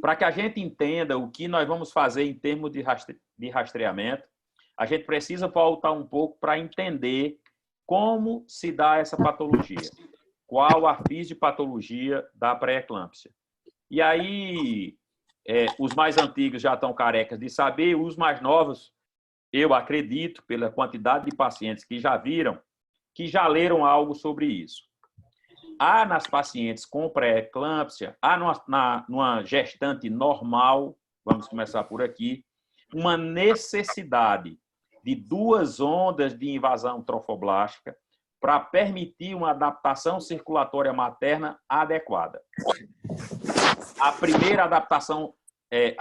Para que a gente entenda o que nós vamos fazer em termos de rastreamento, a gente precisa voltar um pouco para entender como se dá essa patologia, qual a fisiopatologia da pré-eclâmpsia. E aí, os mais antigos já estão carecas de saber, os mais novos, eu acredito, pela quantidade de pacientes que já viram, que já leram algo sobre isso. Há nas pacientes com pré-eclâmpsia, há numa gestante normal, vamos começar por aqui, uma necessidade de 2 ondas de invasão trofoblástica para permitir uma adaptação circulatória materna adequada. A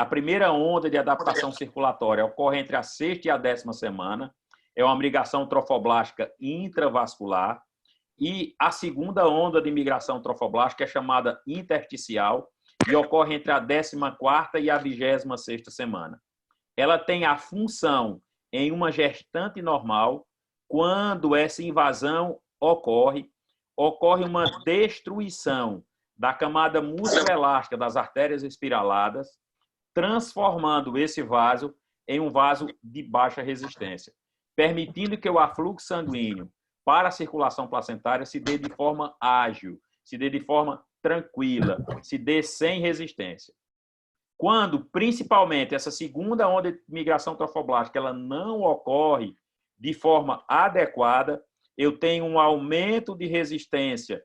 primeira onda de adaptação circulatória ocorre entre a 6ª e a 10ª semana, é uma migração trofoblástica intravascular, e a segunda onda de migração trofoblástica é chamada intersticial e ocorre entre a 14ª e a 26ª semana. Ela tem a função em uma gestante normal, quando essa invasão ocorre uma destruição da camada musculoelástica das artérias espiraladas, transformando esse vaso em um vaso de baixa resistência, permitindo que o afluxo sanguíneo para a circulação placentária se dê de forma ágil, se dê de forma tranquila, se dê sem resistência. Quando, principalmente, essa segunda onda de migração trofoblástica ela não ocorre de forma adequada, eu tenho um aumento de resistência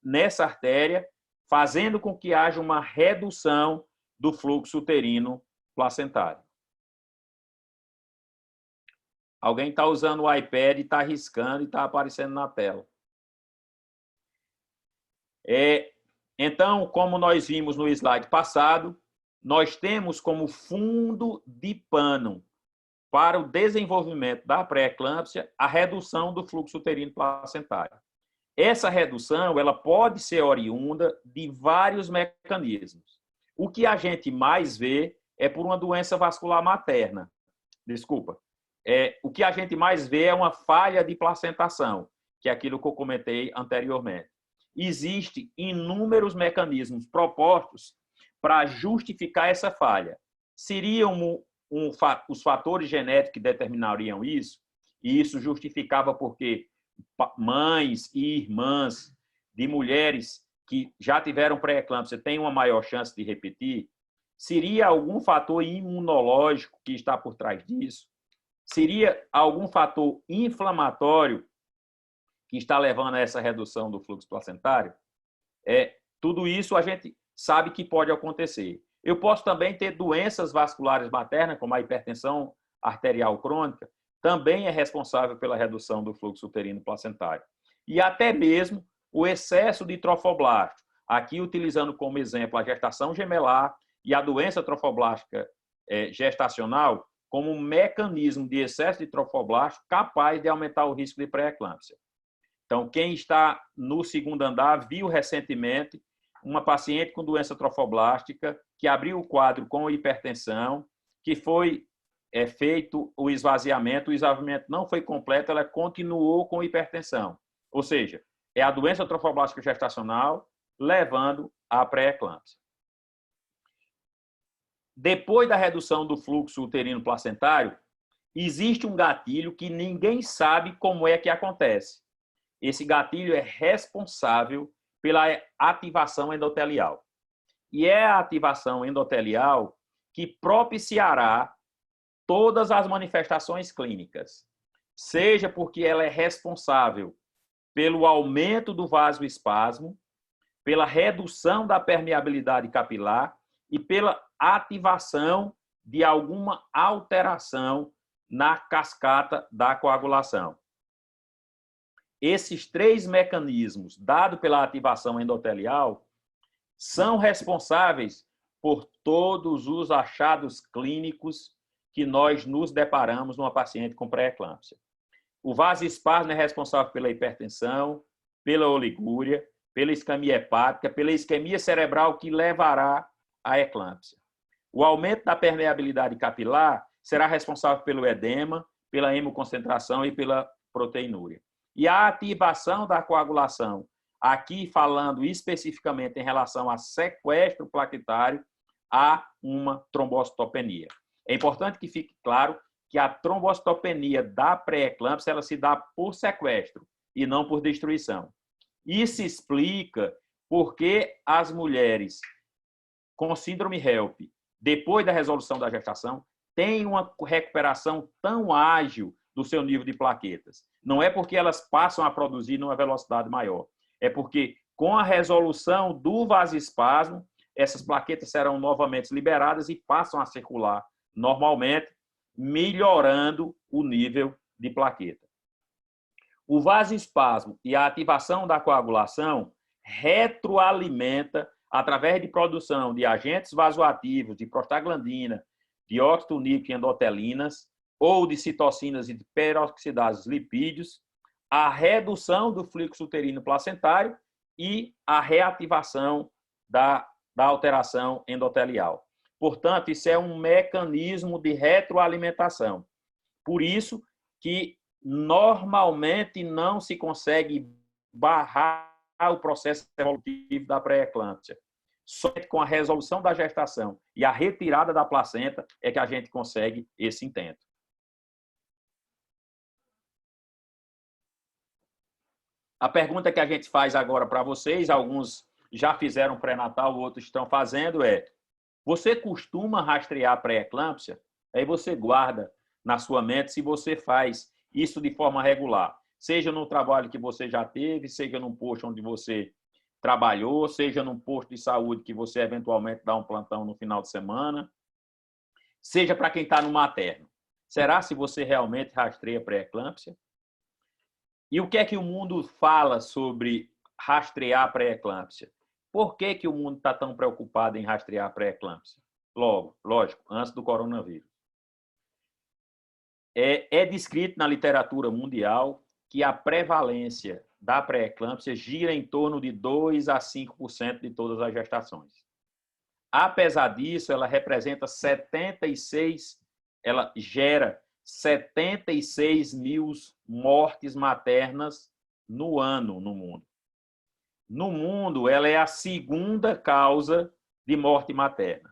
nessa artéria, fazendo com que haja uma redução do fluxo uterino placentário. Alguém está usando o iPad, está riscando e está aparecendo na tela. Então, como nós vimos no slide passado, nós temos como fundo de pano para o desenvolvimento da pré-eclâmpsia a redução do fluxo uterino placentário. Essa redução ela pode ser oriunda de vários mecanismos. O que a gente mais vê é por uma doença vascular materna. Desculpa. O que a gente mais vê é uma falha de placentação, que é aquilo que eu comentei anteriormente. Existem inúmeros mecanismos propostos para justificar essa falha. Seriam os fatores genéticos que determinariam isso, e isso justificava porque mães e irmãs de mulheres que já tiveram pré-eclâmpsia têm uma maior chance de repetir? Seria algum fator imunológico que está por trás disso? Seria algum fator inflamatório que está levando a essa redução do fluxo placentário? Tudo isso a gente sabe que pode acontecer. Eu posso também ter doenças vasculares maternas, como a hipertensão arterial crônica, também é responsável pela redução do fluxo uterino placentário. E até mesmo o excesso de trofoblasto, aqui utilizando como exemplo a gestação gemelar e a doença trofoblástica gestacional, como um mecanismo de excesso de trofoblasto capaz de aumentar o risco de pré-eclâmpsia. Então, quem está no segundo andar viu recentemente uma paciente com doença trofoblástica que abriu o quadro com hipertensão, que foi feito o esvaziamento não foi completo, ela continuou com hipertensão. Ou seja, é a doença trofoblástica gestacional levando à pré-eclâmpsia. Depois da redução do fluxo uterino placentário, existe um gatilho que ninguém sabe como é que acontece. Esse gatilho é responsável pela ativação endotelial. E é a ativação endotelial que propiciará todas as manifestações clínicas, seja porque ela é responsável pelo aumento do vasoespasmo, pela redução da permeabilidade capilar e pela ativação de alguma alteração na cascata da coagulação. Esses 3 mecanismos, dados pela ativação endotelial, são responsáveis por todos os achados clínicos que nós nos deparamos numa paciente com pré-eclâmpsia. O vasoespasmo é responsável pela hipertensão, pela oligúria, pela isquemia hepática, pela isquemia cerebral que levará à eclâmpsia. O aumento da permeabilidade capilar será responsável pelo edema, pela hemoconcentração e pela proteinúria. E a ativação da coagulação Aqui, falando especificamente em relação a sequestro plaquetário, há uma trombocitopenia. É importante que fique claro que a trombocitopenia da pré-eclâmpsia ela se dá por sequestro e não por destruição. Isso explica por que as mulheres com síndrome HELP, depois da resolução da gestação, têm uma recuperação tão ágil do seu nível de plaquetas. Não é porque elas passam a produzir numa velocidade maior, é porque com a resolução do vasoespasmo, essas plaquetas serão novamente liberadas e passam a circular normalmente, melhorando o nível de plaqueta. O vasoespasmo e a ativação da coagulação retroalimenta através de produção de agentes vasoativos, de prostaglandina, dióxido nítrico e endotelinas, ou de citocinas e de peroxidases lipídios, a redução do fluxo uterino placentário e a reativação da alteração endotelial. Portanto, isso é um mecanismo de retroalimentação. Por isso que normalmente não se consegue barrar o processo evolutivo da pré-eclâmpsia. Só com a resolução da gestação e a retirada da placenta é que a gente consegue esse intento. A pergunta que a gente faz agora para vocês, alguns já fizeram pré-natal, outros estão fazendo, é: você costuma rastrear pré-eclâmpsia? Aí você guarda na sua mente se você faz isso de forma regular, seja no trabalho que você já teve, seja num posto onde você trabalhou, seja num posto de saúde que você eventualmente dá um plantão no final de semana, seja para quem está no materno. Será se você realmente rastreia pré-eclâmpsia? E o que é que o mundo fala sobre rastrear pré-eclâmpsia? Por que que o mundo está tão preocupado em rastrear pré-eclâmpsia? Lógico, antes do coronavírus. É descrito na literatura mundial que a prevalência da pré-eclâmpsia gira em torno de 2 a 5% de todas as gestações. Apesar disso, ela gera 76 mil mortes maternas no ano no mundo. No mundo, ela é a segunda causa de morte materna.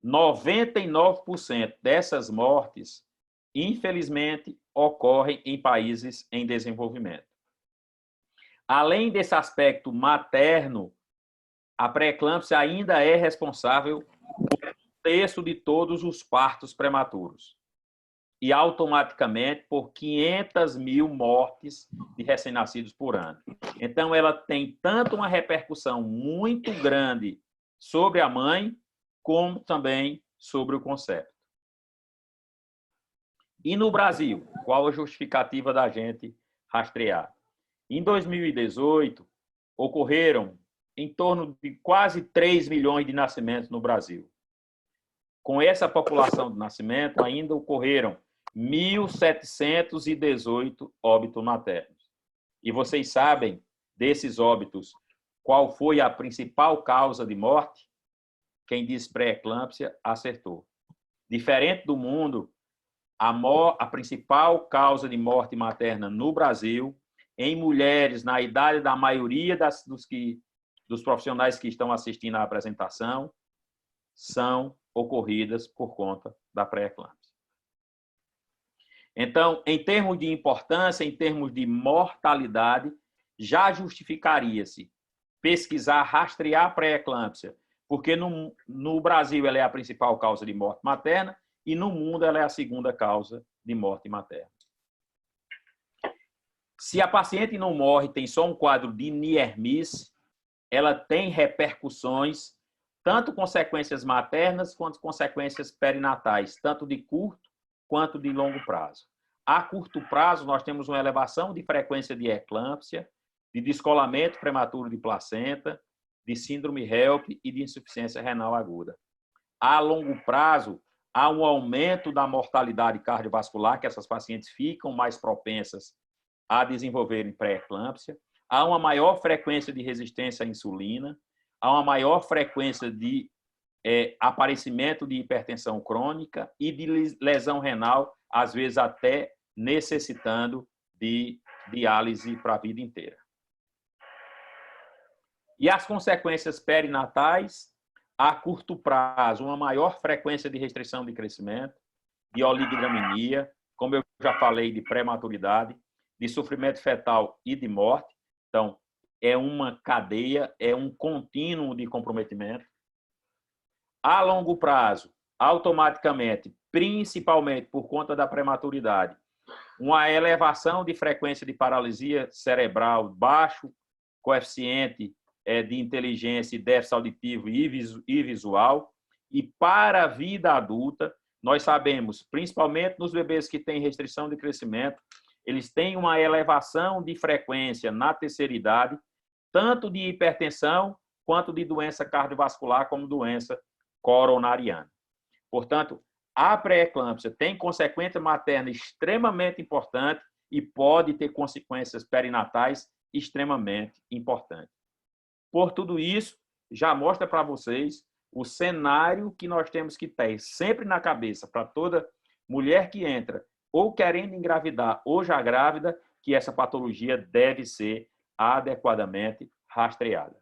99% dessas mortes, infelizmente, ocorrem em países em desenvolvimento. Além desse aspecto materno, a pré-eclâmpsia ainda é responsável por 1/3 de todos os partos prematuros e automaticamente por 500 mil mortes de recém-nascidos por ano. Então, ela tem tanto uma repercussão muito grande sobre a mãe, como também sobre o concepto. E no Brasil, qual a justificativa da gente rastrear? Em 2018, ocorreram em torno de quase 3 milhões de nascimentos no Brasil. Com essa população de nascimento, ainda ocorreram 1.718 óbitos maternos. E vocês sabem, desses óbitos, qual foi a principal causa de morte? Quem diz pré-eclâmpsia acertou. Diferente do mundo, a principal causa de morte materna no Brasil, em mulheres na idade da maioria dos profissionais que estão assistindo à apresentação, são ocorridas por conta da pré-eclâmpsia. Então, em termos de importância, em termos de mortalidade, já justificaria-se pesquisar, rastrear pré-eclâmpsia, porque no Brasil ela é a principal causa de morte materna e no mundo ela é a segunda causa de morte materna. Se a paciente não morre, tem só um quadro de niermice, ela tem repercussões, tanto consequências maternas quanto consequências perinatais, tanto de curto quanto de longo prazo. A curto prazo, nós temos uma elevação de frequência de eclâmpsia, de descolamento prematuro de placenta, de síndrome HELP e de insuficiência renal aguda. A longo prazo, há um aumento da mortalidade cardiovascular, que essas pacientes ficam mais propensas a desenvolverem pré-eclâmpsia, há uma maior frequência de resistência à insulina, há uma maior frequência de aparecimento de hipertensão crônica e de lesão renal, às vezes até necessitando de diálise para a vida inteira. E as consequências perinatais, a curto prazo, uma maior frequência de restrição de crescimento, de oligidramia, como eu já falei, de prematuridade, de sofrimento fetal e de morte. Então, é uma cadeia, é um contínuo de comprometimento. A longo prazo, automaticamente, principalmente por conta da prematuridade, uma elevação de frequência de paralisia cerebral, baixo coeficiente de inteligência e déficit auditivo e visual. E para a vida adulta, nós sabemos, principalmente nos bebês que têm restrição de crescimento, eles têm uma elevação de frequência na terceira idade, tanto de hipertensão quanto de doença cardiovascular, como doença coronariana. Portanto, a pré-eclâmpsia tem consequência materna extremamente importante e pode ter consequências perinatais extremamente importantes. Por tudo isso, já mostra para vocês o cenário que nós temos que ter sempre na cabeça para toda mulher que entra ou querendo engravidar ou já grávida, que essa patologia deve ser adequadamente rastreada.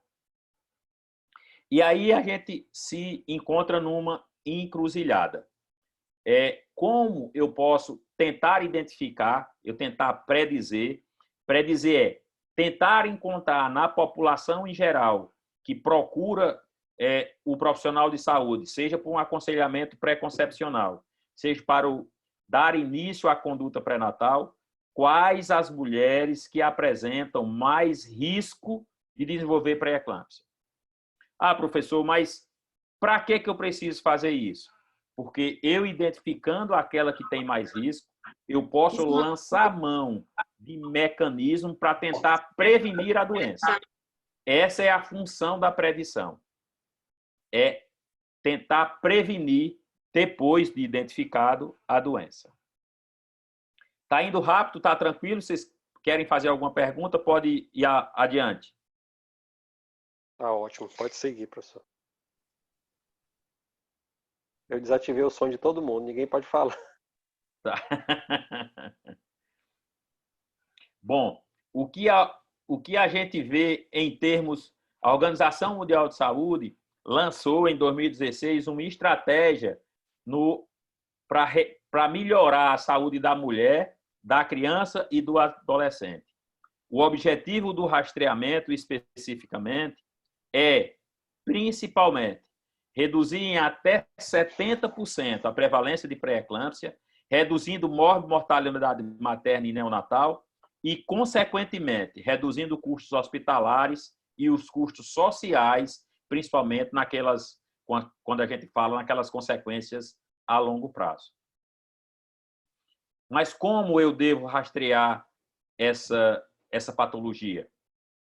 E aí a gente se encontra numa encruzilhada. Como eu posso tentar identificar, eu tentar predizer. Predizer é tentar encontrar na população em geral que procura o profissional de saúde, seja por um aconselhamento pré-concepcional, seja para dar início à conduta pré-natal, quais as mulheres que apresentam mais risco de desenvolver pré-eclâmpsia. Ah, professor, mas para que eu preciso fazer isso? Porque eu identificando aquela que tem mais risco, eu posso lançar mão de mecanismo para tentar prevenir a doença. Essa é a função da predição. É tentar prevenir depois de identificado a doença. Está indo rápido? Está tranquilo? Vocês querem fazer alguma pergunta? Pode ir adiante. Tá ótimo, pode seguir, professor. Eu desativei o som de todo mundo, ninguém pode falar. Tá. Bom, o que a gente vê em termos... A Organização Mundial de Saúde lançou em 2016 uma estratégia para melhorar a saúde da mulher, da criança e do adolescente. O objetivo do rastreamento, especificamente, é, principalmente, reduzir em até 70% a prevalência de pré-eclâmpsia, reduzindo mortalidade materna e neonatal e, consequentemente, reduzindo custos hospitalares e os custos sociais, principalmente quando a gente fala naquelas consequências a longo prazo. Mas como eu devo rastrear essa patologia?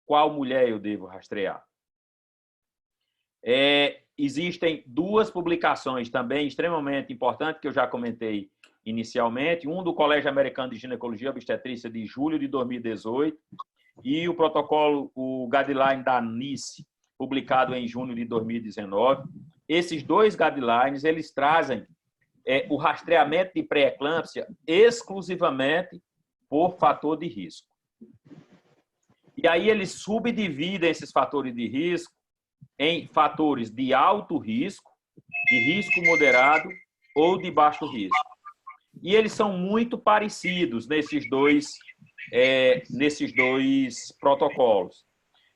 Qual mulher eu devo rastrear? Existem duas publicações também extremamente importantes, que eu já comentei inicialmente. Um do Colégio Americano de Ginecologia e Obstetrícia, de julho de 2018, e o protocolo, o guideline da NICE, publicado em junho de 2019. Esses dois guidelines, eles trazem o rastreamento de pré-eclâmpsia exclusivamente por fator de risco. E aí eles subdividem esses fatores de risco em fatores de alto risco, de risco moderado ou de baixo risco. E eles são muito parecidos nesses dois protocolos.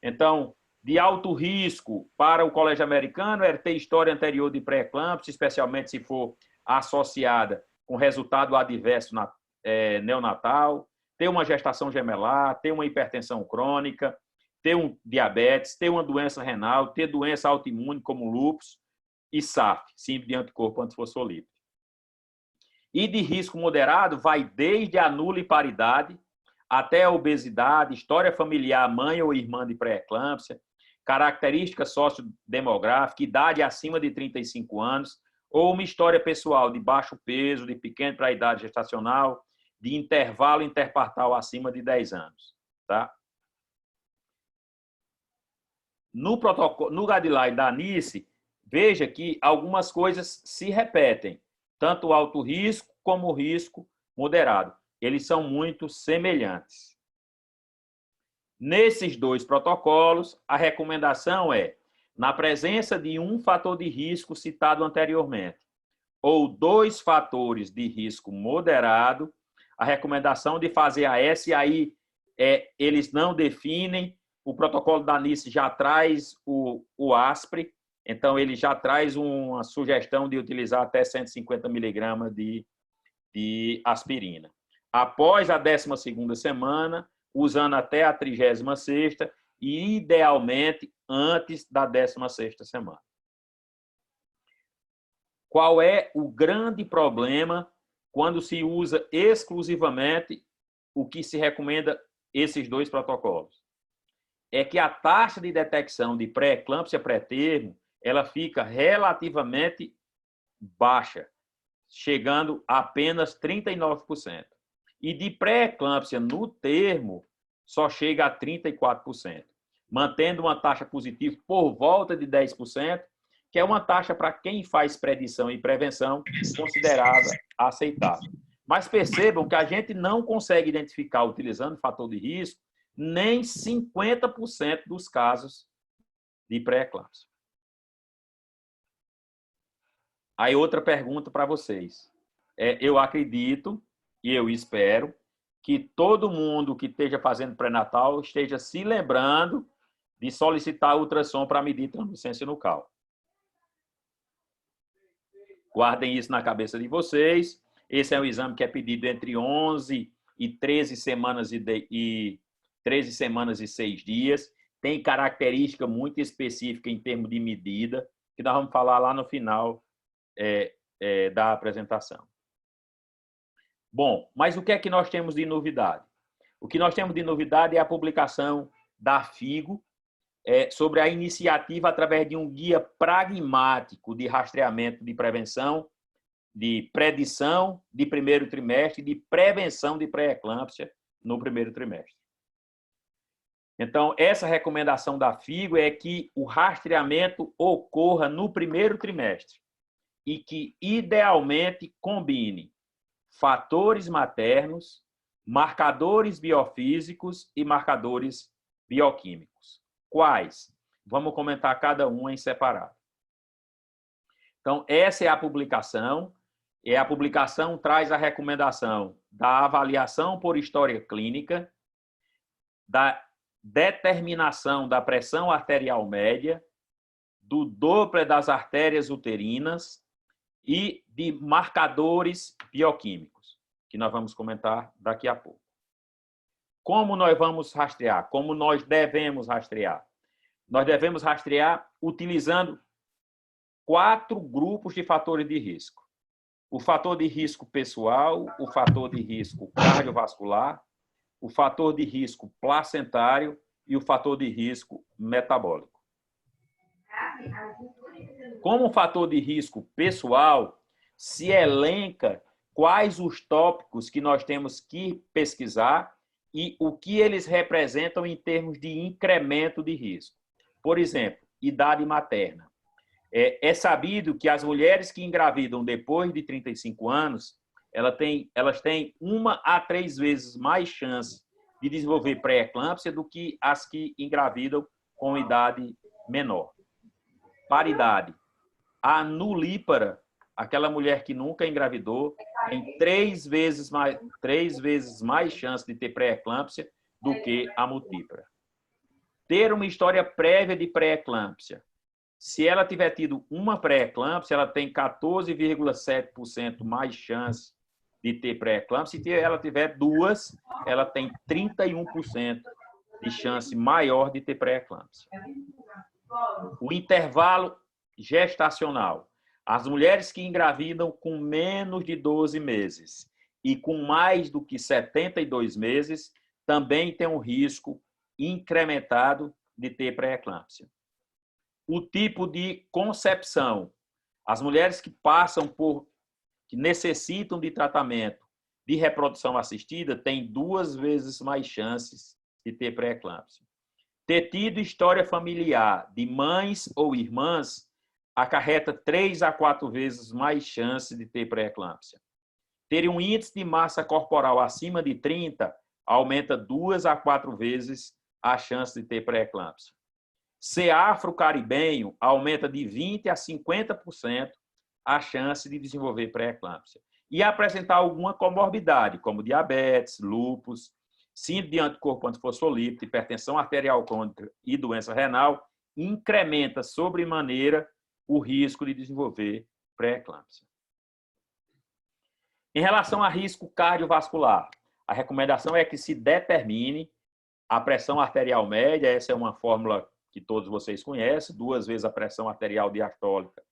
Então, de alto risco para o colégio americano é ter história anterior de pré-eclâmpsia, especialmente se for associada com resultado adverso neonatal, ter uma gestação gemelar, ter uma hipertensão crônica, ter um diabetes, ter uma doença renal, ter doença autoimune como lúpus e SAF, síndrome de anticorpo antifosfolípido. E de risco moderado vai desde a nuliparidade até a obesidade, história familiar, mãe ou irmã de pré-eclâmpsia, características sociodemográficas, idade acima de 35 anos, ou uma história pessoal de baixo peso, de pequeno para a idade gestacional, de intervalo interpartal acima de 10 anos. Tá? No guideline da NICE, veja que algumas coisas se repetem, tanto o alto risco como o risco moderado. Eles são muito semelhantes. Nesses dois protocolos, a recomendação é, na presença de um fator de risco citado anteriormente, ou dois fatores de risco moderado, a recomendação de fazer a S, e aí eles não definem, o protocolo da ANICE já traz o ASPRE, então ele já traz uma sugestão de utilizar até 150 miligramas de aspirina. Após a 12ª semana, usando até a 36ª e, idealmente, antes da 16ª semana. Qual é o grande problema quando se usa exclusivamente o que se recomenda esses dois protocolos? É que a taxa de detecção de pré-eclâmpsia pré-termo ela fica relativamente baixa, chegando a apenas 39%. E de pré-eclâmpsia no termo, só chega a 34%, mantendo uma taxa positiva por volta de 10%, que é uma taxa para quem faz predição e prevenção considerada aceitável. Mas percebam que a gente não consegue identificar, utilizando fator de risco, nem 50% dos casos de pré-eclâmpsia. Aí outra pergunta para vocês. Eu acredito e eu espero que todo mundo que esteja fazendo pré-natal esteja se lembrando de solicitar ultrassom para medir translucência nucal. Guardem isso na cabeça de vocês. Esse é um exame que é pedido entre 11 e 13 semanas e 13 semanas e 6 dias. Tem característica muito específica em termos de medida, que nós vamos falar lá no final da apresentação. Bom, mas o que é que nós temos de novidade? O que nós temos de novidade é a publicação da FIGO sobre a iniciativa através de um guia pragmático de rastreamento de prevenção, de predição de primeiro trimestre, de prevenção de pré-eclâmpsia no primeiro trimestre. Então, essa recomendação da FIGO é que o rastreamento ocorra no primeiro trimestre e que, idealmente, combine fatores maternos, marcadores biofísicos e marcadores bioquímicos. Quais? Vamos comentar cada um em separado. Então, essa é a publicação. E a publicação traz a recomendação da avaliação por história clínica, da determinação da pressão arterial média, do Doppler das artérias uterinas e de marcadores bioquímicos, que nós vamos comentar daqui a pouco. Como nós vamos rastrear? Como nós devemos rastrear? Nós devemos rastrear utilizando 4 grupos de fatores de risco. O fator de risco pessoal, o fator de risco cardiovascular, o fator de risco placentário e o fator de risco metabólico. Como fator de risco pessoal, se elenca quais os tópicos que nós temos que pesquisar e o que eles representam em termos de incremento de risco. Por exemplo, idade materna. É sabido que as mulheres que engravidam depois de 35 anos, elas têm 1 a 3 vezes mais chance de desenvolver pré-eclâmpsia do que as que engravidam com idade menor. Paridade. A nulípara, aquela mulher que nunca engravidou, tem 3 vezes mais chance de ter pré-eclâmpsia do que a multípara. Ter uma história prévia de pré-eclâmpsia. Se ela tiver tido uma pré-eclâmpsia, ela tem 14,7% mais chance de ter pré-eclâmpsia. Se ela tiver 2, ela tem 31% de chance maior de ter pré-eclâmpsia. O intervalo gestacional. As mulheres que engravidam com menos de 12 meses e com mais do que 72 meses também têm um risco incrementado de ter pré-eclâmpsia. O tipo de concepção. As mulheres que que necessitam de tratamento de reprodução assistida têm 2 vezes mais chances de ter pré-eclâmpsia. Ter tido história familiar de mães ou irmãs acarreta 3 a 4 vezes mais chance de ter pré-eclâmpsia. Ter um índice de massa corporal acima de 30 aumenta 2 a 4 vezes a chance de ter pré-eclâmpsia. Ser afro-caribenho aumenta de 20% a 50% a chance de desenvolver pré-eclâmpsia. E apresentar alguma comorbidade, como diabetes, lúpus, síndrome de anticorpo antifosfolípido, hipertensão arterial crônica e doença renal, incrementa sobremaneira o risco de desenvolver pré-eclâmpsia. Em relação a risco cardiovascular, a recomendação é que se determine a pressão arterial média. Essa é uma fórmula que todos vocês conhecem, 2 vezes a pressão arterial diastólica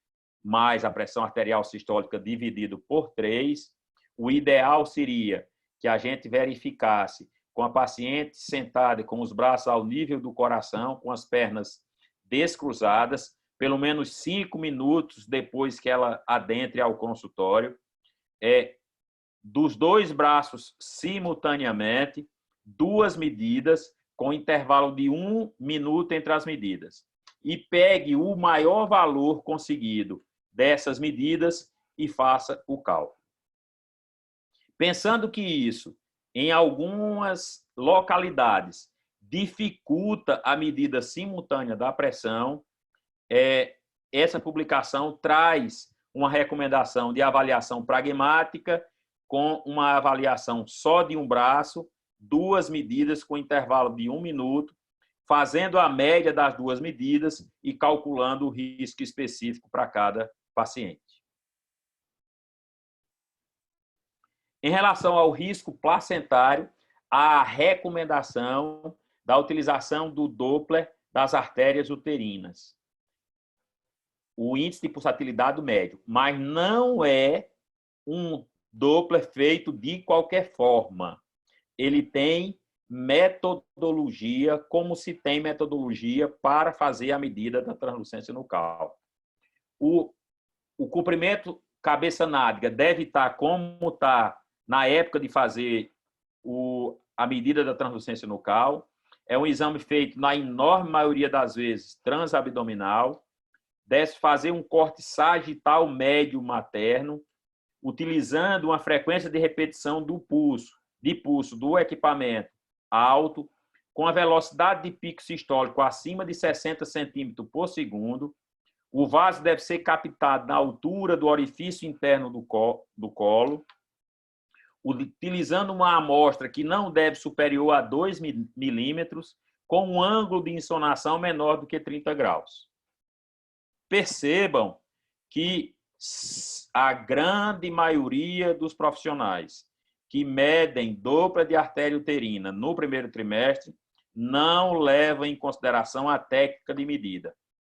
mais a pressão arterial sistólica dividido por 3. O ideal seria que a gente verificasse com a paciente sentada com os braços ao nível do coração, com as pernas descruzadas, pelo menos 5 minutos depois que ela adentre ao consultório, dos 2 braços simultaneamente, 2 medidas, com intervalo de 1 minuto entre as medidas. E pegue o maior valor conseguido dessas medidas e faça o cálculo. Pensando que isso, em algumas localidades, dificulta a medida simultânea da pressão, essa publicação traz uma recomendação de avaliação pragmática com uma avaliação só de um braço, 2 medidas com intervalo de 1 minuto, fazendo a média das 2 medidas e calculando o risco específico para cada paciente. Em relação ao risco placentário, há a recomendação da utilização do Doppler das artérias uterinas, o índice de pulsatilidade médio, mas não é um Doppler feito de qualquer forma. Ele tem metodologia, como se tem metodologia para fazer a medida da translucência nucal. O comprimento cabeça-nádega deve estar como está na época de fazer a medida da translucência nucal. É um exame feito, na enorme maioria das vezes, transabdominal. Deve fazer um corte sagital médio materno, utilizando uma frequência de repetição do pulso do equipamento alto, com a velocidade de pico sistólico acima de 60 centímetros por segundo. O vaso deve ser captado na altura do orifício interno do colo, utilizando uma amostra que não deve superior a 2 milímetros, com um ângulo de insonação menor do que 30 graus. Percebam que a grande maioria dos profissionais que medem Doppler de artéria uterina no primeiro trimestre não levam em consideração a técnica de medida.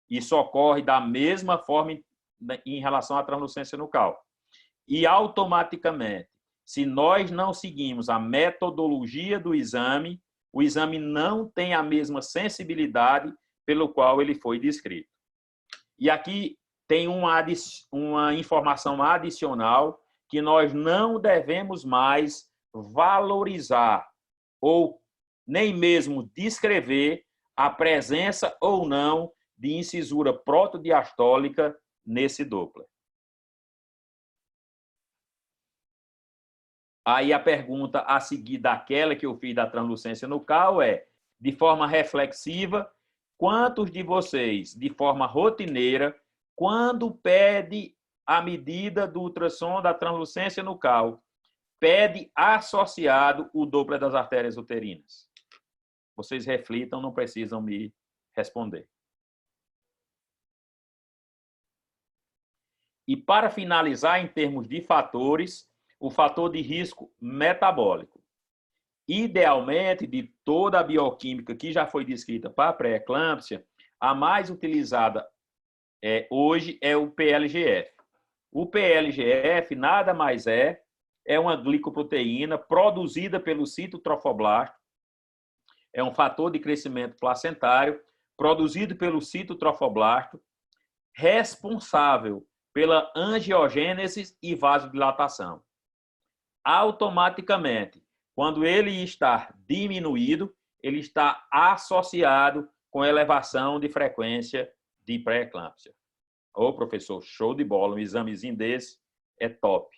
Isso ocorre da mesma forma em relação à translucência nucal. E, automaticamente, se nós não seguimos a metodologia do exame, o exame não tem a mesma sensibilidade pelo qual ele foi descrito. E aqui tem uma informação adicional que nós não devemos mais valorizar ou nem mesmo descrever a presença ou não de incisura protodiastólica nesse Doppler. Aí a pergunta a seguir daquela que eu fiz da translucência nucal é, de forma reflexiva, quantos de vocês, de forma rotineira, quando pede a medida do ultrassom da translucência nucal, pede associado o Doppler das artérias uterinas? Vocês reflitam, não precisam me responder. E para finalizar, em termos de fatores, o fator de risco metabólico. Idealmente, de toda a bioquímica que já foi descrita para a pré-eclâmpsia, a mais utilizada hoje é o PLGF. O PLGF nada mais é uma glicoproteína produzida pelo citotrofoblasto, é um fator de crescimento placentário produzido pelo citotrofoblasto, responsável pela angiogênese e vasodilatação. Automaticamente, quando ele está diminuído, ele está associado com elevação de frequência de pré-eclâmpsia. Ô, professor, show de bola, um examezinho desse é top.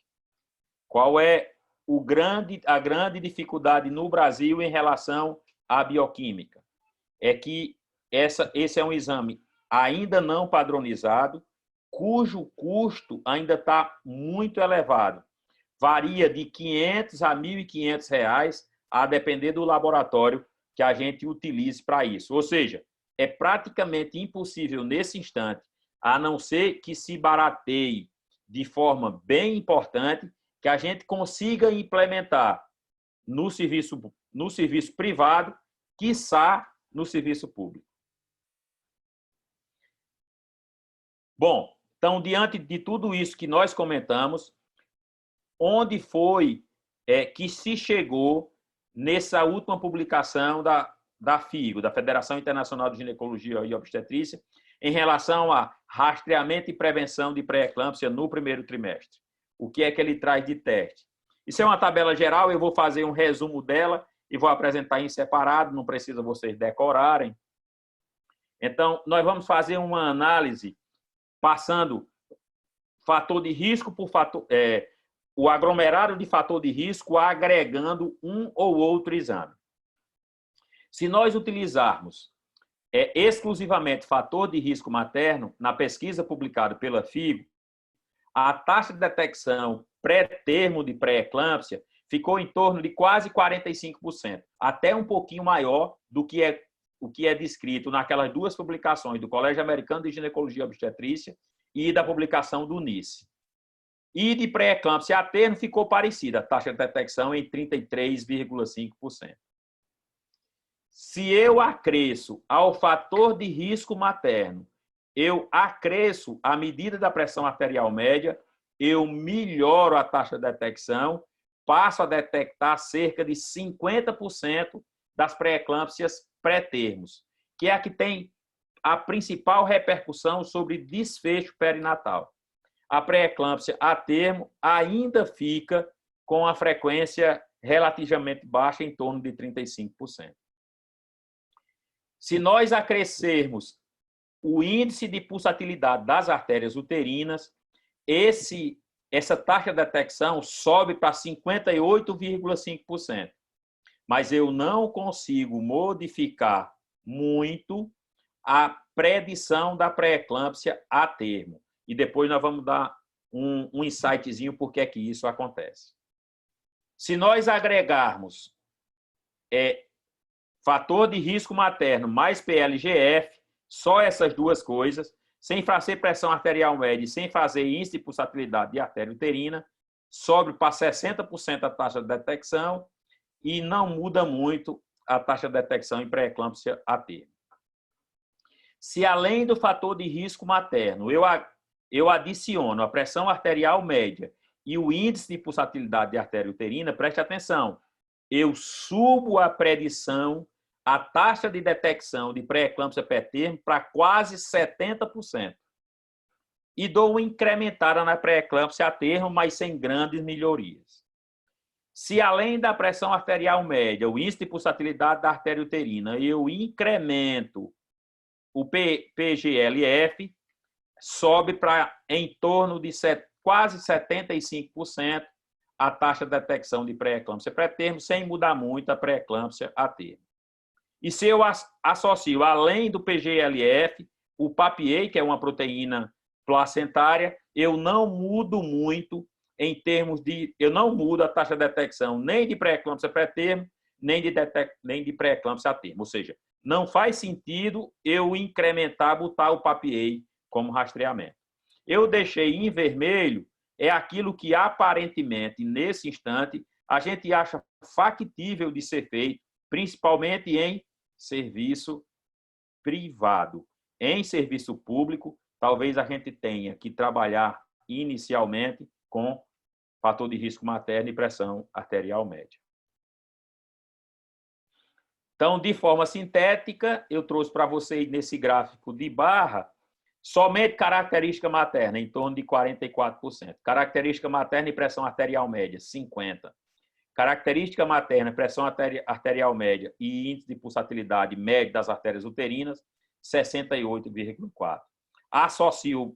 Qual é a grande dificuldade no Brasil em relação à bioquímica? é que esse é um exame ainda não padronizado, cujo custo ainda está muito elevado. Varia de R$500 a R$1.500, a depender do laboratório que a gente utilize para isso. Ou seja, é praticamente impossível nesse instante, a não ser que se barateie de forma bem importante, que a gente consiga implementar no serviço privado, quiçá no serviço público. Bom, então, diante de tudo isso que nós comentamos, onde foi que se chegou nessa última publicação da FIGO, da Federação Internacional de Ginecologia e Obstetrícia, em relação a rastreamento e prevenção de pré-eclâmpsia no primeiro trimestre? O que é que ele traz de teste? Isso é uma tabela geral, eu vou fazer um resumo dela e vou apresentar em separado, não precisa vocês decorarem. Então, nós vamos fazer uma análise passando fator de risco por fator, o aglomerado de fator de risco, agregando um ou outro exame. Se nós utilizarmos exclusivamente fator de risco materno, na pesquisa publicada pela FIGO, a taxa de detecção pré-termo de pré-eclâmpsia ficou em torno de quase 45%, até um pouquinho maior do que o que é descrito naquelas duas publicações do Colégio Americano de Ginecologia e Obstetrícia e da publicação do NICE. E de pré-eclâmpsia a termo ficou parecida, a taxa de detecção em 33,5%. Se eu acresço ao fator de risco materno, eu acresço a medida da pressão arterial média, eu melhoro a taxa de detecção, passo a detectar cerca de 50% das pré-eclâmpsias pré-termos, que é a que tem a principal repercussão sobre desfecho perinatal. A pré-eclâmpsia a termo ainda fica com a frequência relativamente baixa, em torno de 35%. Se nós acrescermos o índice de pulsatilidade das artérias uterinas, essa taxa de detecção sobe para 58,5%. Mas eu não consigo modificar muito a predição da pré-eclâmpsia a termo. E depois nós vamos dar um insightzinho por que é que isso acontece. Se nós agregarmos fator de risco materno mais PLGF, só essas duas coisas, sem fazer pressão arterial média e sem fazer índice de pulsatilidade de artéria uterina, sobe para 60% a taxa de detecção e não muda muito a taxa de detecção em pré-eclâmpsia a termo. Se além do fator de risco materno eu adiciono a pressão arterial média e o índice de pulsatilidade de artéria uterina, preste atenção, eu subo a predição, a taxa de detecção de pré-eclâmpsia pré-termo para quase 70%. E dou uma incrementada na pré-eclâmpsia a termo, mas sem grandes melhorias. Se além da pressão arterial média, o índice de pulsatilidade da artéria uterina, eu incremento o PGLF, sobe para em torno de quase 75% a taxa de detecção de pré-eclâmpsia pré-termo, sem mudar muito a pré-eclâmpsia a termo. E se eu associo, além do PGLF, o PAPA, que é uma proteína placentária, eu não mudo muito em termos de... Eu não mudo a taxa de detecção nem de pré-eclâmpsia pré-termo, nem de pré-eclâmpsia a termo. Ou seja, não faz sentido eu incrementar, botar o PAPA como rastreamento. Eu deixei em vermelho é aquilo que aparentemente, nesse instante, a gente acha factível de ser feito, principalmente em serviço privado. Em serviço público, talvez a gente tenha que trabalhar inicialmente com fator de risco materno e pressão arterial média. Então, de forma sintética, eu trouxe para vocês nesse gráfico de barra somente característica materna, em torno de 44%. Característica materna e pressão arterial média, 50%. Característica materna, pressão arterial média e índice de pulsatilidade médio das artérias uterinas, 68,4%. Associo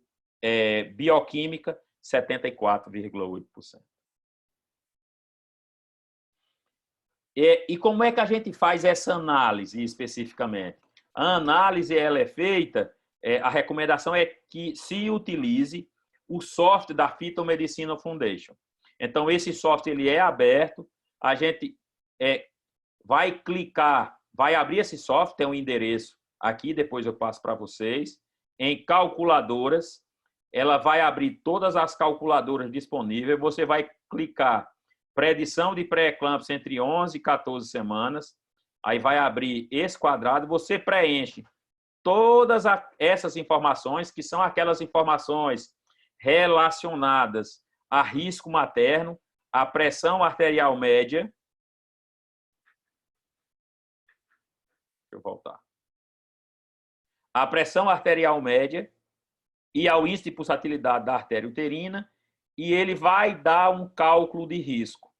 bioquímica, 74,8%. E como é que a gente faz essa análise especificamente? A análise ela é feita, a recomendação é que se utilize o software da Phytomedicina Foundation. Então, esse software ele é aberto, a gente vai clicar, vai abrir esse software, tem um endereço aqui, depois eu passo para vocês, em calculadoras, ela vai abrir todas as calculadoras disponíveis, você vai clicar predição de pré-eclâmpsia entre 11 e 14 semanas, aí vai abrir esse quadrado, você preenche todas essas informações, que são aquelas informações relacionadas a risco materno, a pressão arterial média. Deixa eu voltar. A pressão arterial média e ao índice de pulsatilidade da artéria uterina, e ele vai dar um cálculo de risco.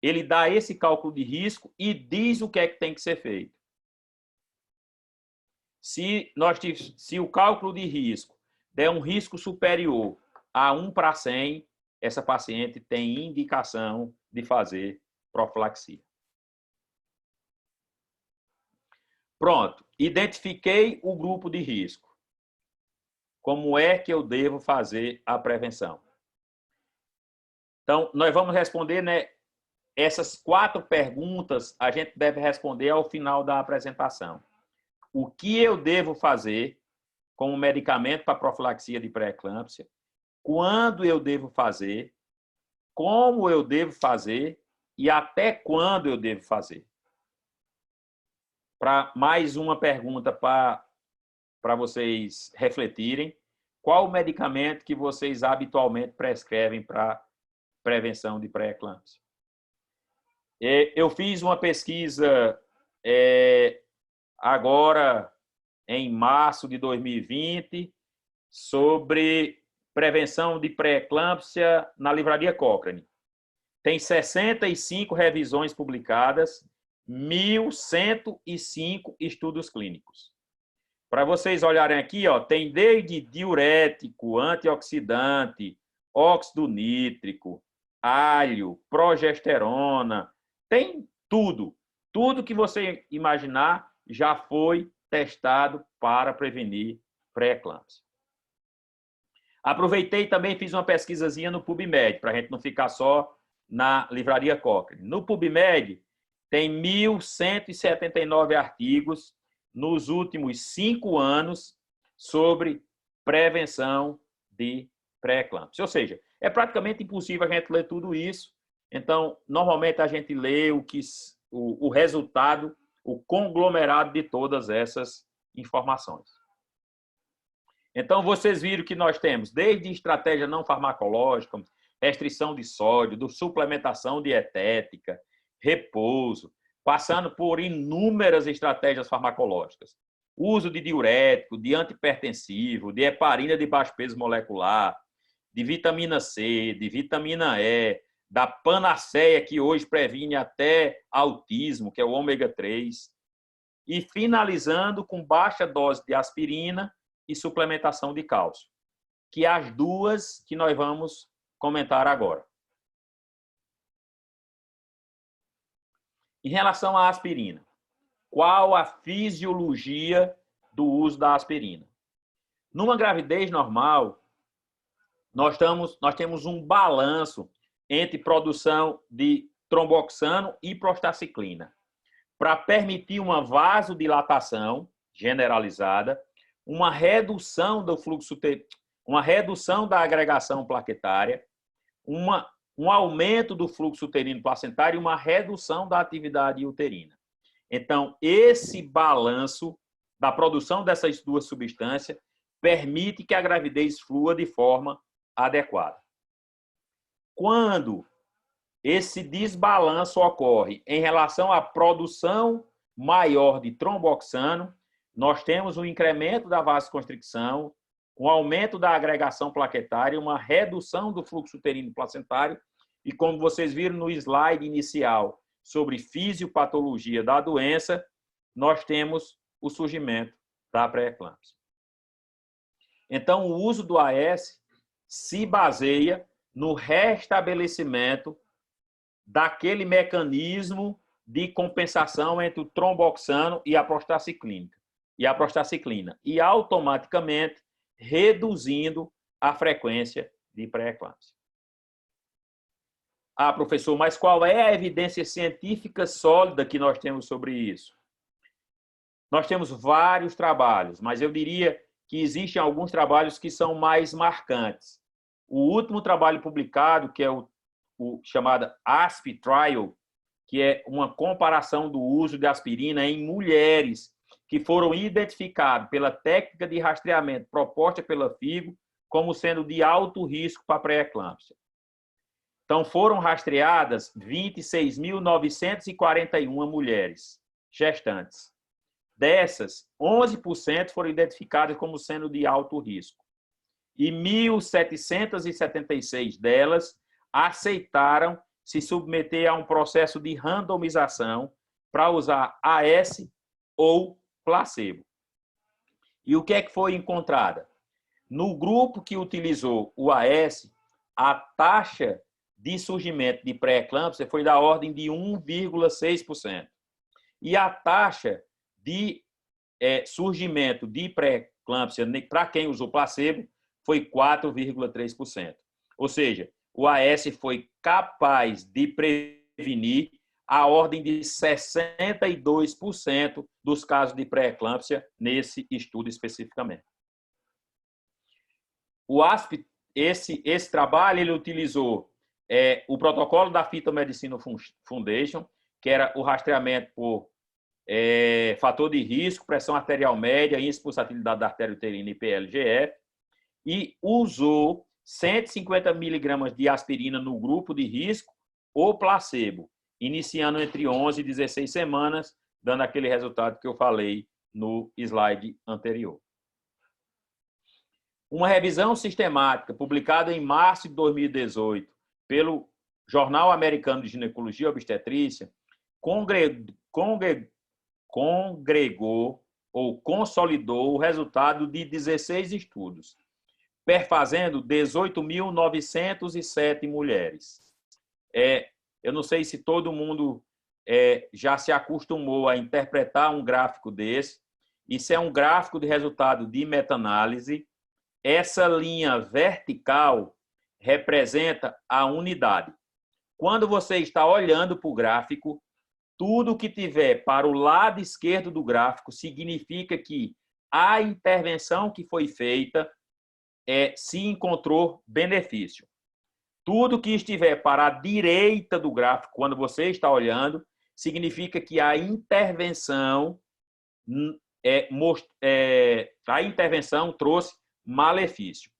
Ele dá esse cálculo de risco e diz o que é que tem que ser feito. Se o cálculo de risco der um risco superior a 1/100, essa paciente tem indicação de fazer profilaxia. Pronto, identifiquei o grupo de risco. Como é que eu devo fazer a prevenção? Então, nós vamos responder, né? Essas 4 perguntas a gente deve responder ao final da apresentação. O que eu devo fazer como medicamento para profilaxia de pré-eclâmpsia? Quando eu devo fazer? Como eu devo fazer? E até quando eu devo fazer? Para mais uma pergunta para vocês refletirem. Qual o medicamento que vocês habitualmente prescrevem para prevenção de pré-eclâmpsia? Eu fiz uma pesquisa agora, em março de 2020, sobre prevenção de pré-eclâmpsia na livraria Cochrane. Tem 65 revisões publicadas, 1.105 estudos clínicos. Para vocês olharem aqui, ó, tem desde diurético, antioxidante, óxido nítrico, alho, progesterona, tem tudo. Tudo que você imaginar já foi testado para prevenir pré-eclâmpsia. Aproveitei e também fiz uma pesquisazinha no PubMed, para a gente não ficar só na livraria Cochrane. No PubMed, tem 1.179 artigos nos últimos 5 anos sobre prevenção de pré-eclâmpsia. Ou seja, é praticamente impossível a gente ler tudo isso. Então, normalmente a gente lê o resultado, o conglomerado de todas essas informações. Então, vocês viram que nós temos desde estratégia não farmacológica, restrição de sódio, suplementação dietética, repouso, passando por inúmeras estratégias farmacológicas. Uso de diurético, de antihipertensivo, de heparina de baixo peso molecular, de vitamina C, de vitamina E, da panaceia, que hoje previne até autismo, que é o ômega 3, e finalizando com baixa dose de aspirina e suplementação de cálcio, que é as duas que nós vamos comentar agora. Em relação à aspirina, qual a fisiologia do uso da aspirina? Numa gravidez normal, nós temos um balanço entre produção de tromboxano e prostaciclina, para permitir uma vasodilatação generalizada, uma redução do fluxo, uma redução da agregação plaquetária, um aumento do fluxo uterino placentário e uma redução da atividade uterina. Então, esse balanço da produção dessas duas substâncias permite que a gravidez flua de forma adequada. Quando esse desbalanço ocorre em relação à produção maior de tromboxano, nós temos um incremento da vasoconstricção, um aumento da agregação plaquetária, uma redução do fluxo uterino placentário e, como vocês viram no slide inicial sobre fisiopatologia da doença, nós temos o surgimento da pré-eclâmpsia. Então, o uso do AS se baseia no restabelecimento daquele mecanismo de compensação entre o tromboxano e a prostaciclina. e a prostacyclina, e automaticamente reduzindo a frequência de pré-eclâmpsia. Ah, professor, mas qual é a evidência científica sólida que nós temos sobre isso? Nós temos vários trabalhos, mas eu diria que existem alguns trabalhos que são mais marcantes. O último trabalho publicado, que é o chamado ASP Trial, que é uma comparação do uso de aspirina em mulheres que foram identificadas pela técnica de rastreamento proposta pela FIGO como sendo de alto risco para pré-eclâmpsia. Então, foram rastreadas 26.941 mulheres gestantes. Dessas, 11% foram identificadas como sendo de alto risco. E 1.776 delas aceitaram se submeter a um processo de randomização para usar AS ou placebo. E o que é que foi encontrado? No grupo que utilizou o AS, a taxa de surgimento de pré-eclâmpsia foi da ordem de 1,6%. E a taxa de surgimento de pré-eclâmpsia para quem usou placebo foi 4,3%. Ou seja, o AS foi capaz de prevenir a ordem de 62% dos casos de pré-eclâmpsia nesse estudo especificamente. O ASP, esse trabalho, ele utilizou o protocolo da Phytomedicine Foundation, que era o rastreamento por fator de risco, pressão arterial média, índice de pulsatilidade da artéria uterina e PLGF, e usou 150 miligramas de aspirina no grupo de risco ou placebo, iniciando entre 11 e 16 semanas, dando aquele resultado que eu falei no slide anterior. Uma revisão sistemática publicada em março de 2018 pelo Jornal Americano de Ginecologia e Obstetrícia congregou ou consolidou o resultado de 16 estudos, perfazendo 18.907 mulheres. Eu não sei se todo mundo já se acostumou a interpretar um gráfico desse. Isso é um gráfico de resultado de meta-análise. Essa linha vertical representa a unidade. Quando você está olhando para o gráfico, tudo que tiver para o lado esquerdo do gráfico significa que a intervenção que foi feita se encontrou benefício. Tudo que estiver para a direita do gráfico, quando você está olhando, significa que a intervenção trouxe malefício.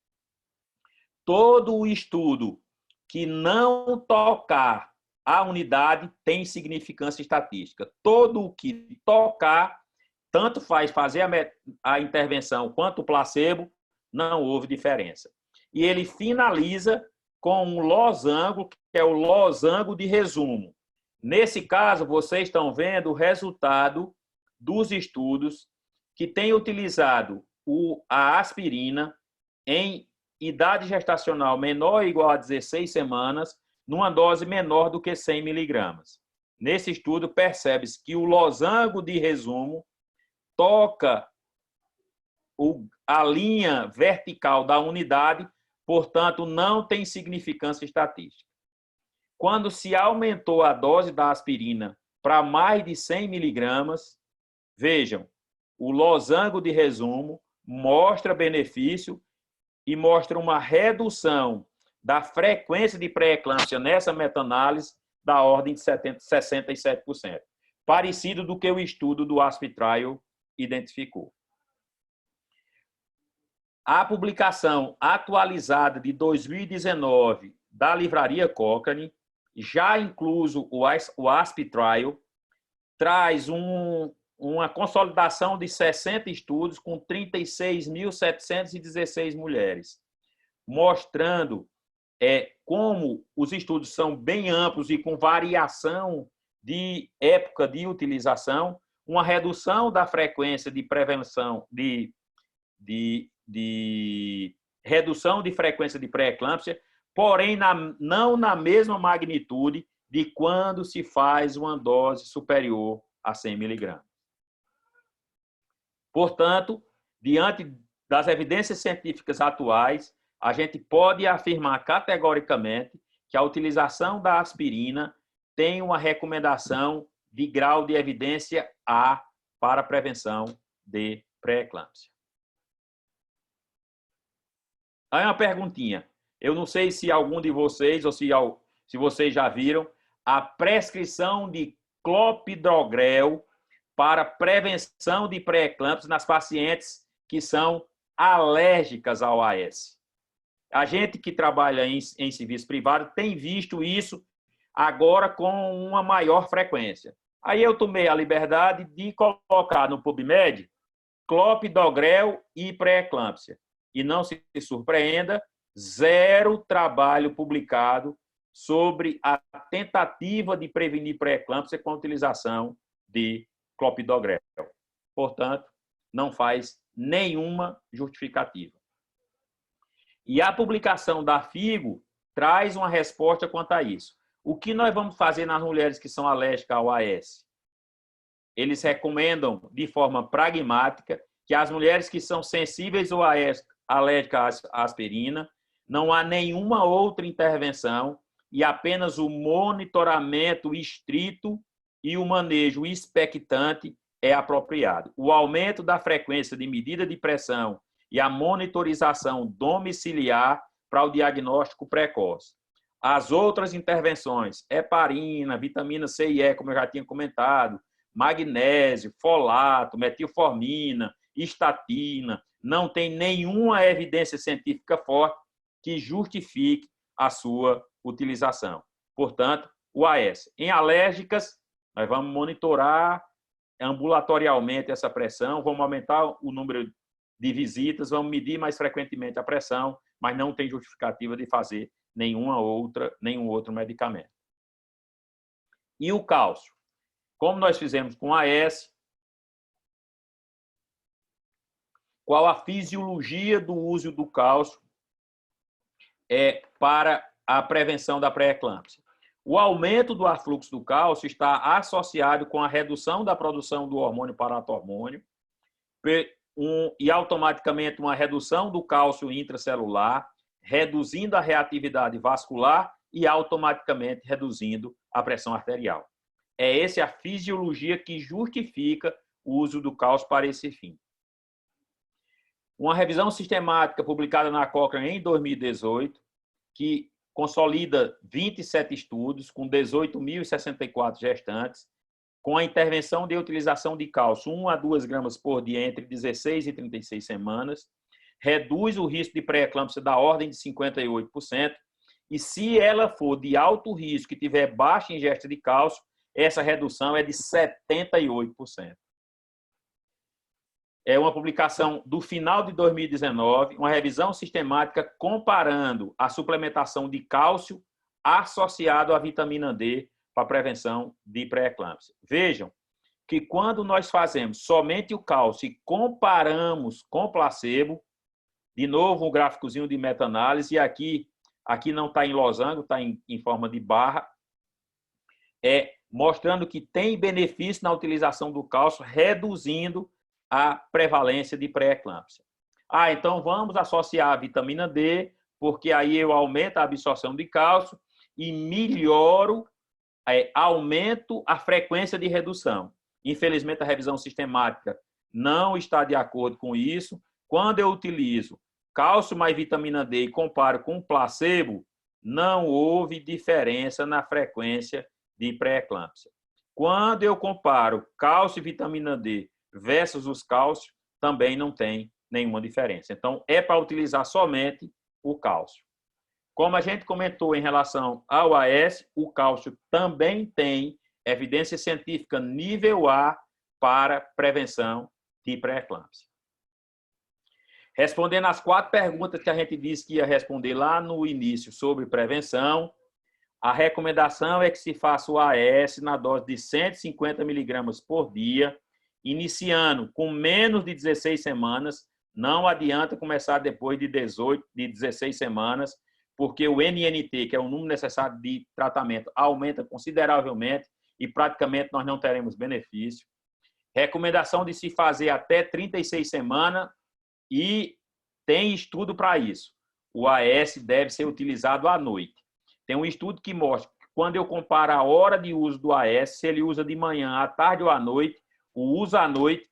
Todo o estudo que não tocar a unidade tem significância estatística. Todo o que tocar, tanto faz fazer a intervenção quanto o placebo, não houve diferença. E ele finaliza com um losango, que é o losango de resumo. Nesse caso, vocês estão vendo o resultado dos estudos que têm utilizado a aspirina em idade gestacional menor ou igual a 16 semanas, numa dose menor do que 100 miligramas. Nesse estudo, percebe-se que o losango de resumo toca a linha vertical da unidade, portanto, não tem significância estatística. Quando se aumentou a dose da aspirina para mais de 100 miligramas, vejam, o losango de resumo mostra benefício e mostra uma redução da frequência de pré-eclâmpsia nessa meta-análise da ordem de 67%, parecido do que o estudo do ASP Trial identificou. A publicação atualizada de 2019 da Livraria Cochrane, já incluso o ASP Trial, traz uma consolidação de 60 estudos com 36.716 mulheres, mostrando como os estudos são bem amplos e com variação de época de utilização, uma redução da frequência de prevenção redução de frequência de pré-eclâmpsia, porém não na mesma magnitude de quando se faz uma dose superior a 100 miligramas. Portanto, diante das evidências científicas atuais, a gente pode afirmar categoricamente que a utilização da aspirina tem uma recomendação de grau de evidência A para a prevenção de pré-eclâmpsia. Aí uma perguntinha. Eu não sei se algum de vocês, ou se vocês já viram, a prescrição de clopidogrel para prevenção de pré-eclâmpsia nas pacientes que são alérgicas ao AS. A gente que trabalha em serviço privado tem visto isso agora com uma maior frequência. Aí eu tomei a liberdade de colocar no PubMed clopidogrel e pré-eclâmpsia. E não se surpreenda, zero trabalho publicado sobre a tentativa de prevenir pré-eclâmpsia com a utilização de clopidogrel. Portanto, não faz nenhuma justificativa. E a publicação da FIGO traz uma resposta quanto a isso. O que nós vamos fazer nas mulheres que são alérgicas ao AS? Eles recomendam, de forma pragmática, que as mulheres que são sensíveis ao AS, alérgicas à aspirina, não há nenhuma outra intervenção e apenas o monitoramento estrito e o manejo expectante é apropriado. O aumento da frequência de medida de pressão e a monitorização domiciliar para o diagnóstico precoce. As outras intervenções, heparina, vitamina C e E, como eu já tinha comentado, magnésio, folato, metilformina, estatina, não tem nenhuma evidência científica forte que justifique a sua utilização. Portanto, o AS. Em alérgicas, nós vamos monitorar ambulatorialmente essa pressão, vamos aumentar o número de visitas, vamos medir mais frequentemente a pressão, mas não tem justificativa de fazer nenhum outro medicamento. E o cálcio? Como nós fizemos com a AS, qual a fisiologia do uso do cálcio para a prevenção da pré-eclâmpsia? O aumento do afluxo do cálcio está associado com a redução da produção do hormônio paratormônio e automaticamente uma redução do cálcio intracelular, reduzindo a reatividade vascular e automaticamente reduzindo a pressão arterial. Essa é a fisiologia que justifica o uso do cálcio para esse fim. Uma revisão sistemática publicada na Cochrane em 2018, que consolida 27 estudos com 18.064 gestantes, com a intervenção de utilização de cálcio 1 a 2 gramas por dia entre 16 e 36 semanas, reduz o risco de pré-eclâmpsia da ordem de 58%, e se ela for de alto risco e tiver baixa ingesta de cálcio, essa redução é de 78%. É uma publicação do final de 2019, uma revisão sistemática comparando a suplementação de cálcio associado à vitamina D para a prevenção de pré-eclâmpsia. Vejam que quando nós fazemos somente o cálcio e comparamos com placebo, de novo um gráficozinho de meta-análise, e aqui não está em losango, está em forma de barra, mostrando que tem benefício na utilização do cálcio, reduzindo a prevalência de pré-eclâmpsia. Então vamos associar a vitamina D, porque aí eu aumento a absorção de cálcio e melhoro, aumento a frequência de redução. Infelizmente, a revisão sistemática não está de acordo com isso. Quando eu utilizo cálcio mais vitamina D e comparo com placebo, não houve diferença na frequência de pré-eclâmpsia. Quando eu comparo cálcio e vitamina D versus os cálcios, também não tem nenhuma diferença. Então, é para utilizar somente o cálcio. Como a gente comentou em relação ao AS, o cálcio também tem evidência científica nível A para prevenção de pré-eclâmpsia. Respondendo às 4 perguntas que a gente disse que ia responder lá no início sobre prevenção, a recomendação é que se faça o AS na dose de 150 miligramas por dia, iniciando com menos de 16 semanas, não adianta começar depois de 16 semanas, porque o NNT, que é o número necessário de tratamento, aumenta consideravelmente e praticamente nós não teremos benefício. Recomendação de se fazer até 36 semanas e tem estudo para isso. O AS deve ser utilizado à noite. Tem um estudo que mostra que quando eu comparo a hora de uso do AS, se ele usa de manhã, à tarde ou à noite, o uso à noite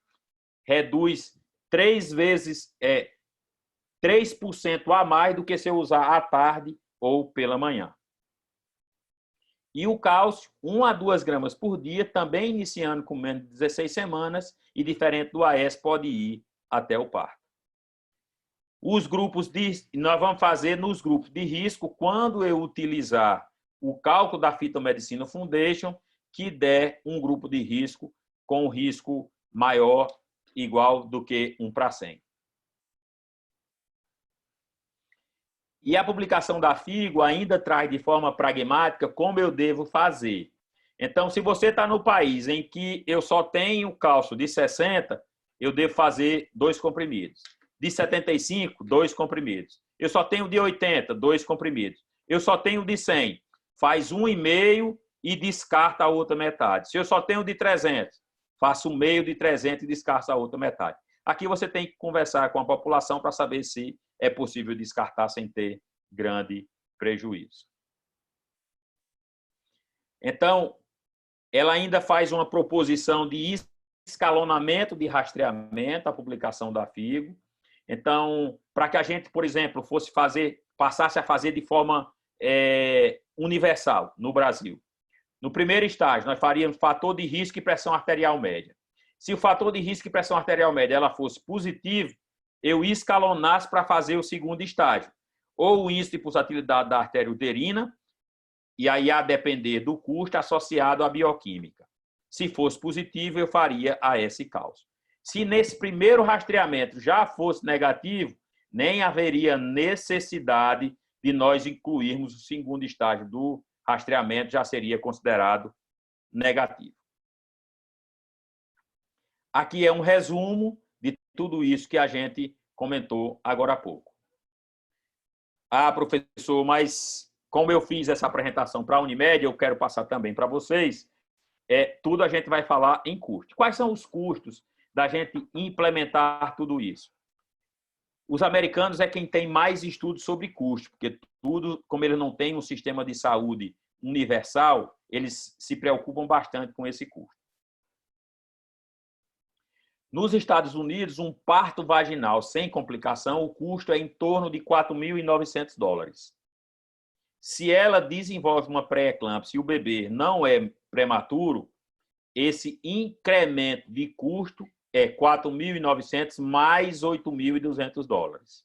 reduz 3% a mais do que se eu usar à tarde ou pela manhã. E o cálcio, 1 a 2 gramas por dia, também iniciando com menos de 16 semanas e diferente do AS, pode ir até o parto. Os grupos nós vamos fazer nos grupos de risco quando eu utilizar o cálculo da Phytomedicina Foundation, que der um grupo de risco com risco maior, igual do que 1/100. E a publicação da FIGO ainda traz de forma pragmática como eu devo fazer. Então, se você está no país em que eu só tenho cálcio de 60, eu devo fazer 2 comprimidos. De 75, 2 comprimidos. Eu só tenho de 80, 2 comprimidos. Eu só tenho de 100, faz 1,5 e descarta a outra metade. Se eu só tenho de 300, faço o meio de 300 e descarta a outra metade. Aqui você tem que conversar com a população para saber se é possível descartar sem ter grande prejuízo. Então, ela ainda faz uma proposição de escalonamento de rastreamento, a publicação da FIGO. Então, para que a gente, por exemplo, passasse a fazer de forma universal no Brasil. No primeiro estágio, nós faríamos fator de risco e pressão arterial média. Se o fator de risco e pressão arterial média ela fosse positivo, eu escalonasse para fazer o segundo estágio. Ou o índice de pulsatilidade da artéria uterina, e aí a depender do custo associado à bioquímica. Se fosse positivo, eu faria AS cálcio. Se nesse primeiro rastreamento já fosse negativo, nem haveria necessidade de nós incluirmos o segundo estágio do rastreamento, já seria considerado negativo. Aqui é um resumo de tudo isso que a gente comentou agora há pouco. Ah, professor, mas como eu fiz essa apresentação para a Unimed, eu quero passar também para vocês, tudo a gente vai falar em custo. Quais são os custos da gente implementar tudo isso? Os americanos é quem tem mais estudos sobre custo, porque tudo, como eles não têm um sistema de saúde universal, eles se preocupam bastante com esse custo. Nos Estados Unidos, um parto vaginal sem complicação, o custo é em torno de $4.900. Se ela desenvolve uma pré-eclâmpsia e o bebê não é prematuro, esse incremento de custo é $4.900 mais $8.200.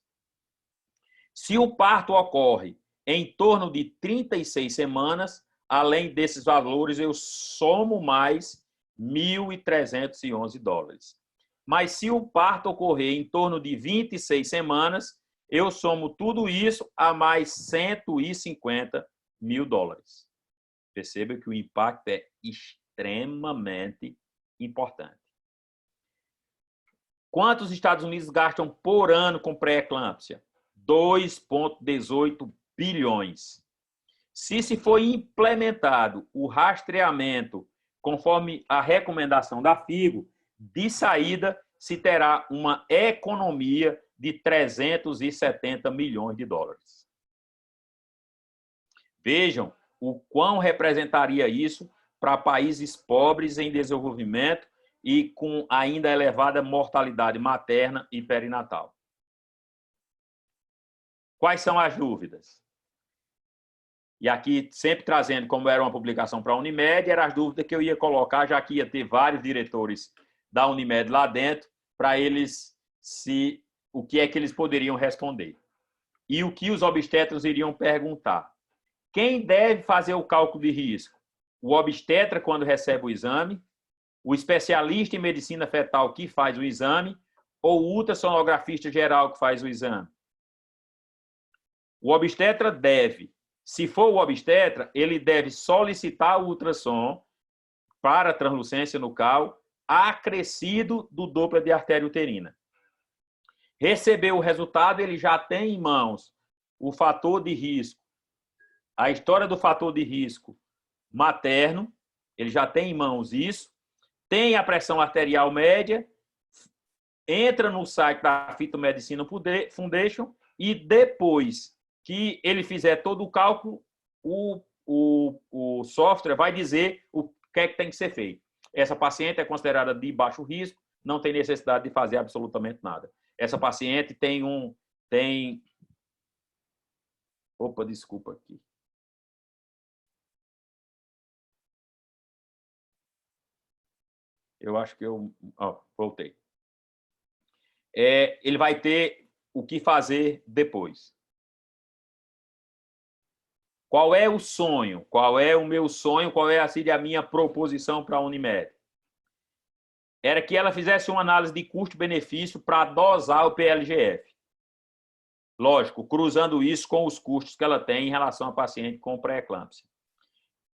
Se o parto ocorre em torno de 36 semanas, além desses valores, eu somo mais $1.311. Mas se o parto ocorrer em torno de 26 semanas, eu somo tudo isso a mais $150 mil. Perceba que o impacto é extremamente importante. Quanto os Estados Unidos gastam por ano com pré-eclâmpsia? 2,18 bilhões. Se for implementado o rastreamento conforme a recomendação da FIGO, de saída se terá uma economia de $370 milhões. Vejam o quão representaria isso para países pobres em desenvolvimento e com ainda elevada mortalidade materna e perinatal. Quais são as dúvidas? E aqui, sempre trazendo, como era uma publicação para a Unimed, eram as dúvidas que eu ia colocar, já que ia ter vários diretores da Unimed lá dentro, para eles, o que é que eles poderiam responder. E o que os obstetras iriam perguntar. Quem deve fazer o cálculo de risco? O obstetra, quando recebe o exame, o especialista em medicina fetal que faz o exame, ou o ultrassonografista geral que faz o exame? O obstetra deve, se for o obstetra, ele deve solicitar o ultrassom para a translucência nucal acrescido do Doppler de artéria uterina. Recebeu o resultado, ele já tem em mãos o fator de risco, a história do fator de risco materno, ele já tem em mãos isso, tem a pressão arterial média, entra no site da Fitomedicina Foundation e depois que ele fizer todo o cálculo, o software vai dizer o que é que tem que ser feito. Essa paciente é considerada de baixo risco, não tem necessidade de fazer absolutamente nada. Essa paciente tem... Opa, desculpa aqui. Eu acho que eu... voltei. Ele vai ter o que fazer depois. Qual é o sonho? Qual é o meu sonho? Qual é a minha proposição para a Unimed? Era que ela fizesse uma análise de custo-benefício para dosar o PLGF. Lógico, cruzando isso com os custos que ela tem em relação a paciente com pré-eclâmpsia.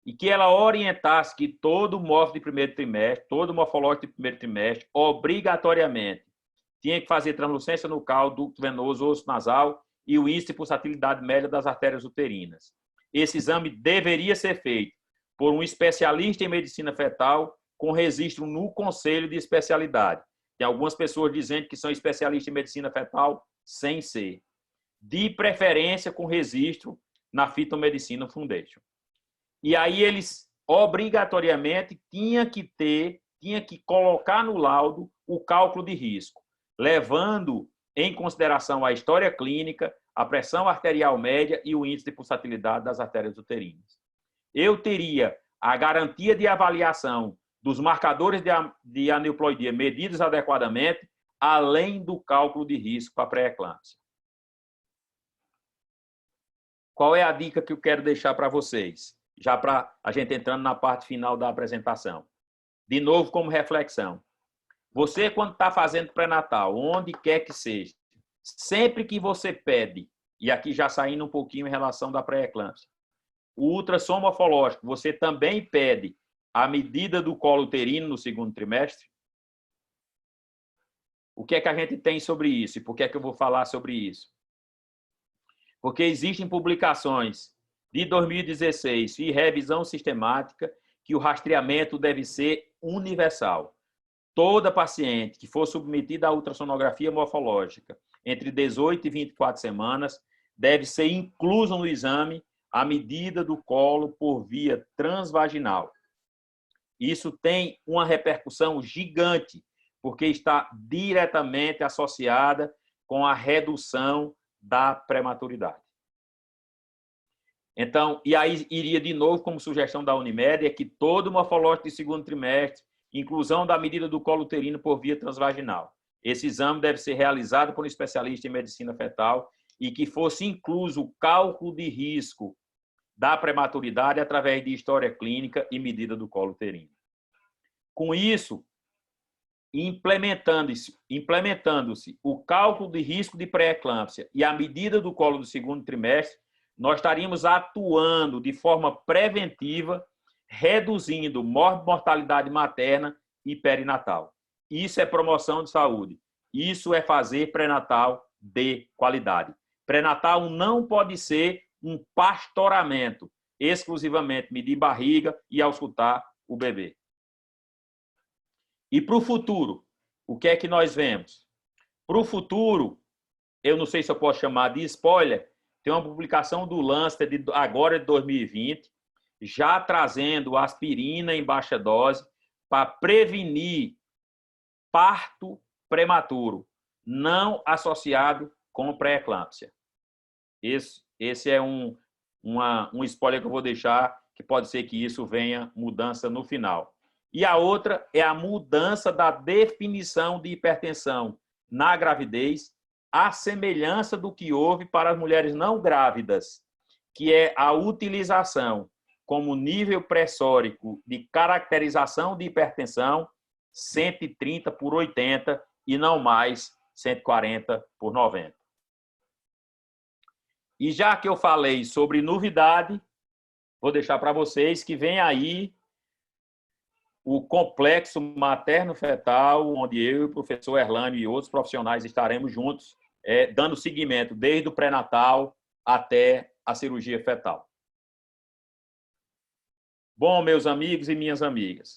E que ela orientasse que todo morfo de primeiro trimestre, todo morfológico de primeiro trimestre, obrigatoriamente, tinha que fazer translucência nucal, ducto venoso, osso nasal e o índice de pulsatilidade média das artérias uterinas. Esse exame deveria ser feito por um especialista em medicina fetal com registro no conselho de especialidade. Tem algumas pessoas dizendo que são especialistas em medicina fetal sem ser. De preferência com registro na Fitomedicina Foundation. E aí eles obrigatoriamente tinham que colocar no laudo o cálculo de risco, levando em consideração a história clínica, a pressão arterial média e o índice de pulsatilidade das artérias uterinas. Eu teria a garantia de avaliação dos marcadores de aneuploidia medidos adequadamente, além do cálculo de risco para pré-eclâmpsia. Qual é a dica que eu quero deixar para vocês? Já para a gente entrando na parte final da apresentação. De novo, como reflexão. Você, quando está fazendo pré-natal, onde quer que seja, sempre que você pede, e aqui já saindo um pouquinho em relação da pré-eclâmpsia, o ultrassom morfológico, você também pede a medida do colo uterino no segundo trimestre? O que é que a gente tem sobre isso? E por que é que eu vou falar sobre isso? Porque existem publicações de 2016 e revisão sistemática que o rastreamento deve ser universal. Toda paciente que for submetida à ultrassonografia morfológica entre 18 e 24 semanas deve ser incluso no exame a medida do colo por via transvaginal. Isso tem uma repercussão gigante, porque está diretamente associada com a redução da prematuridade. Então, e aí iria de novo como sugestão da Unimed, é que todo morfológico de segundo trimestre, inclusão da medida do colo uterino por via transvaginal. Esse exame deve ser realizado por um especialista em medicina fetal e que fosse incluso o cálculo de risco da prematuridade através de história clínica e medida do colo uterino. Com isso, implementando-se o cálculo de risco de pré-eclâmpsia e a medida do colo do segundo trimestre, nós estaríamos atuando de forma preventiva, reduzindo mortalidade materna e perinatal. Isso é promoção de saúde. Isso é fazer pré-natal de qualidade. Pré-natal não pode ser um pastoramento, exclusivamente medir barriga e auscultar o bebê. E para o futuro, o que é que nós vemos? Para o futuro, eu não sei se eu posso chamar de spoiler, tem uma publicação do Lancet agora de 2020, já trazendo aspirina em baixa dose para prevenir parto prematuro, não associado com pré-eclâmpsia. Esse é um spoiler que eu vou deixar, que pode ser que isso venha mudança no final. E a outra é a mudança da definição de hipertensão na gravidez, à semelhança do que houve para as mulheres não grávidas, que é a utilização como nível pressórico de caracterização de hipertensão 130 por 80 e não mais 140 por 90. E já que eu falei sobre novidade, vou deixar para vocês que vem aí o complexo materno-fetal, onde eu e o professor Erlânio e outros profissionais estaremos juntos, dando seguimento desde o pré-natal até a cirurgia fetal. Bom, meus amigos e minhas amigas,